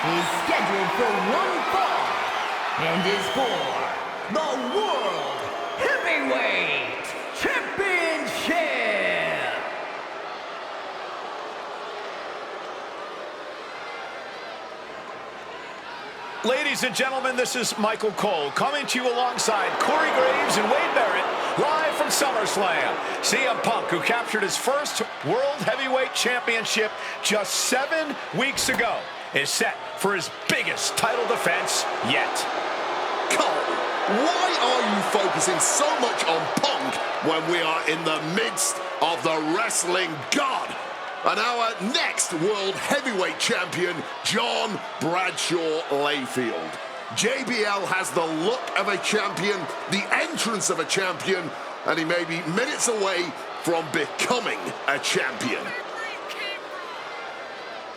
is scheduled for one fall and is for the World Heavyweight Championship. Ladies and gentlemen, this is Michael Cole coming to you alongside Corey Graves and Wade Barrett, live from Summerslam. CM Punk, who captured his first World Heavyweight Championship just 7 weeks ago, is set for his biggest title defense yet. Cole, why are you focusing so much on Punk when we are in the midst of the wrestling god? And our next World Heavyweight Champion, John Bradshaw Layfield. JBL has the look of a champion, the entrance of a champion, and he may be minutes away from becoming a champion.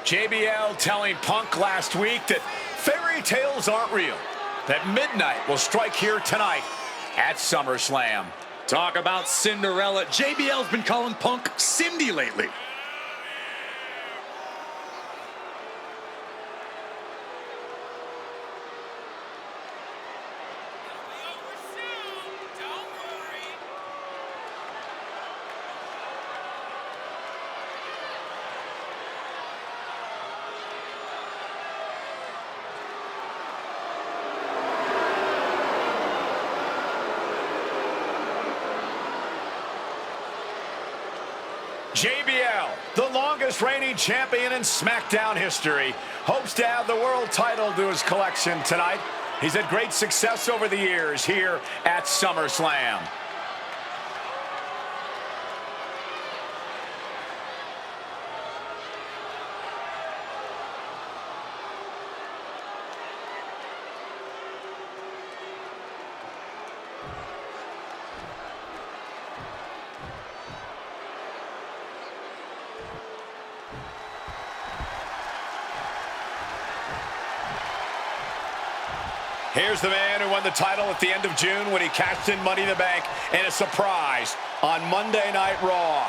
JBL telling Punk last week that fairy tales aren't real, that midnight will strike here tonight at SummerSlam. Talk about Cinderella. JBL's been calling Punk Cindy lately. JBL, the longest reigning champion in SmackDown history, hopes to add the world title to his collection tonight. He's had great success over the years here at SummerSlam. Here's the man who won the title at the end of June when he cashed in Money in the Bank in a surprise on Monday Night Raw.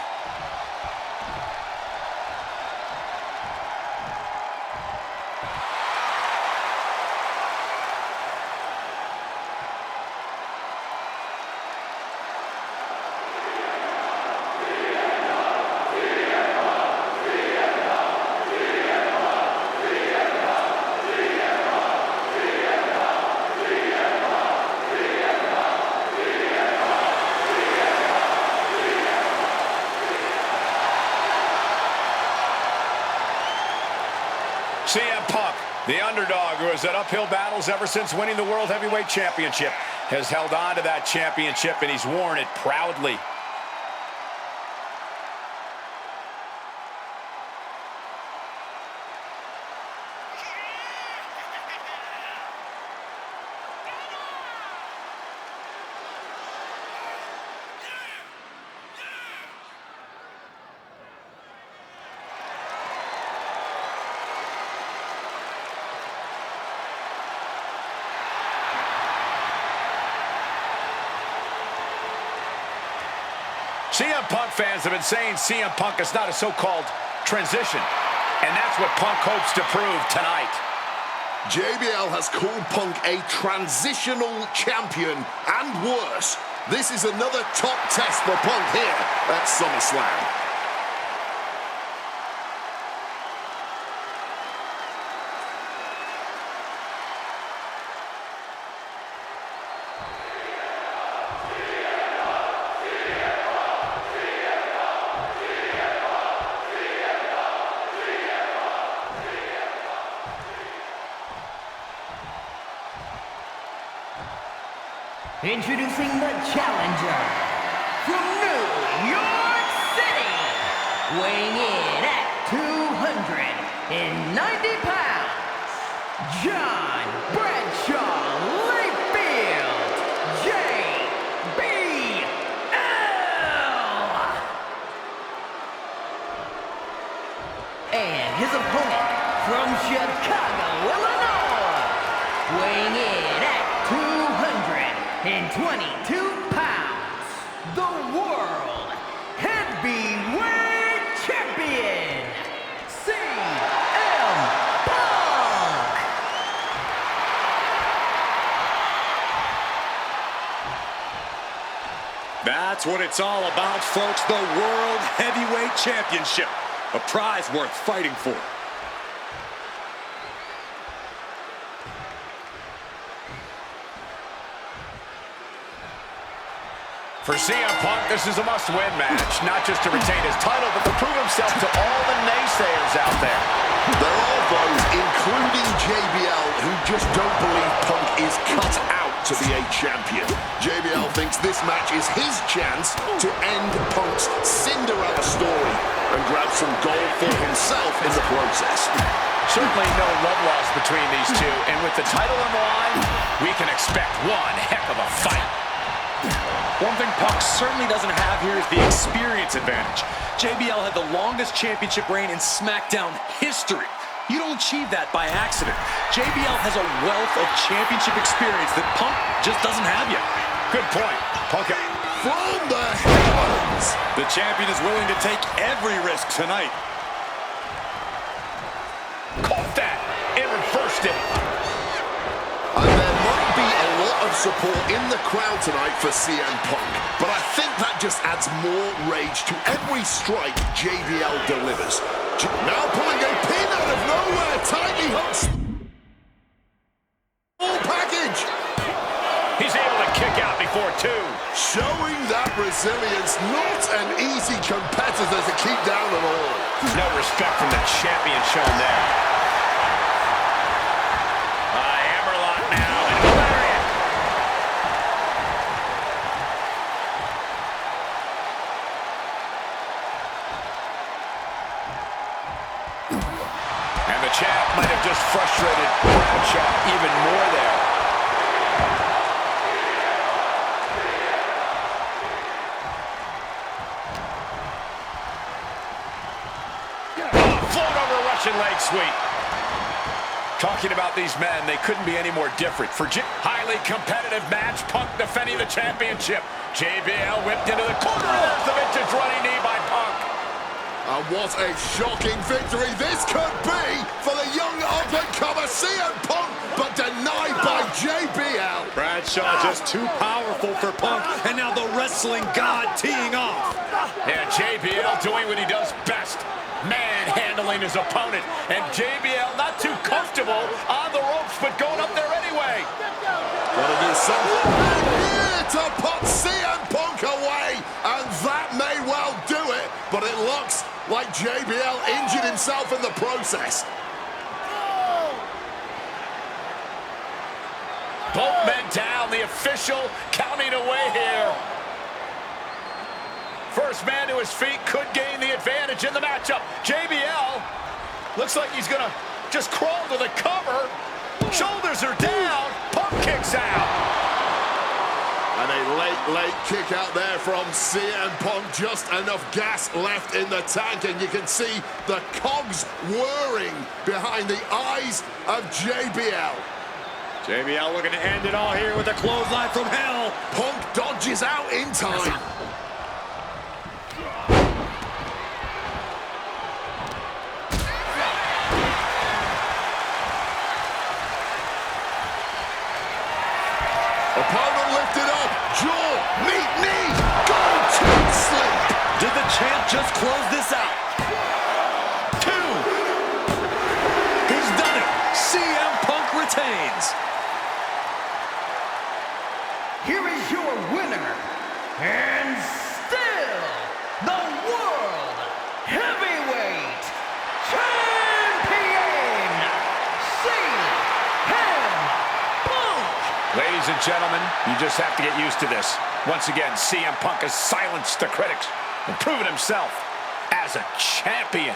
CM Punk, the underdog who has had uphill battles ever since winning the World Heavyweight Championship, has held on to that championship and he's worn it proudly. CM Punk fans have been saying CM Punk is not a so-called transition, and that's what Punk hopes to prove tonight. JBL has called Punk a transitional champion, and worse. This is another top test for Punk here at SummerSlam. Introducing the challenger from New York City, weighing in at 290 pounds, John Bradshaw Layfield, JBL. And his opponent from Chicago, Illinois, weighing in at 222 pounds, the World Heavyweight Champion, CM Punk. That's what it's all about, folks. The World Heavyweight Championship. A prize worth fighting for. For CM Punk, this is a must-win match, not just to retain his title, but to prove himself to all the naysayers out there. There are those, including JBL, who just don't believe Punk is cut out to be a champion. JBL thinks this match is his chance to end Punk's Cinderella story and grab some gold for himself in the process. Certainly no love lost between these two, and with the title on the line, we can expect one heck of a fight. One thing Punk certainly doesn't have here is the experience advantage. JBL had the longest championship reign in SmackDown history. You don't achieve that by accident. JBL has a wealth of championship experience that Punk just doesn't have yet. Good point. Punk from the heavens. The champion is willing to take every risk tonight. Caught that and reversed it. And there might be a lot of support in the crowd tonight for CM Punk, but I think that just adds more rage to every strike JBL delivers. Now pulling a pin out of nowhere, tightly hooks. Full package. He's able to kick out before two. Showing that resilience, not an easy competitor to keep down at all. No respect from the champion shown there. Champ might have just frustrated Bradshaw even more there. Float over Russian leg sweep. Talking about these men, they couldn't be any more different. For highly competitive match, Punk defending the championship. JBL whipped into the corner. There's the vintage running knee by Punk. And what a shocking victory this could be for the young up-and-comer CM Punk, but denied by JBL. Bradshaw just too powerful for Punk, and now the wrestling god teeing off. Yeah, JBL doing what he does best, manhandling his opponent. And JBL not too comfortable on the ropes, but going up there anyway. Gotta do something here to put CM Punk away, and that may well do it, but it looks like JBL injured himself in the process. Both men down, the official counting away here. First man to his feet could gain the advantage in the matchup. JBL looks like he's gonna just crawl to the cover. Shoulders are down, Punk kicks out. And a late kick out there from CM Punk. Just enough gas left in the tank, and you can see the cogs whirring behind the eyes of JBL. JBL looking to end it all here with a clothesline from hell. Punk dodges out in time. Opponent lifted up, jaw, meet knee, go to sleep. Did the champ just close this out? Two. He's done it. CM Punk retains. Here is your winner, and still the World Heavyweight Champion, CM Punk. Ladies and gentlemen, you just have to get used to this. Once again, CM Punk has silenced the critics and proven himself as a champion.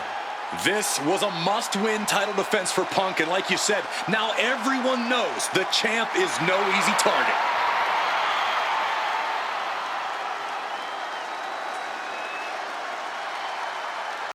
This was a must-win title defense for Punk, and like you said, now everyone knows the champ is no easy target.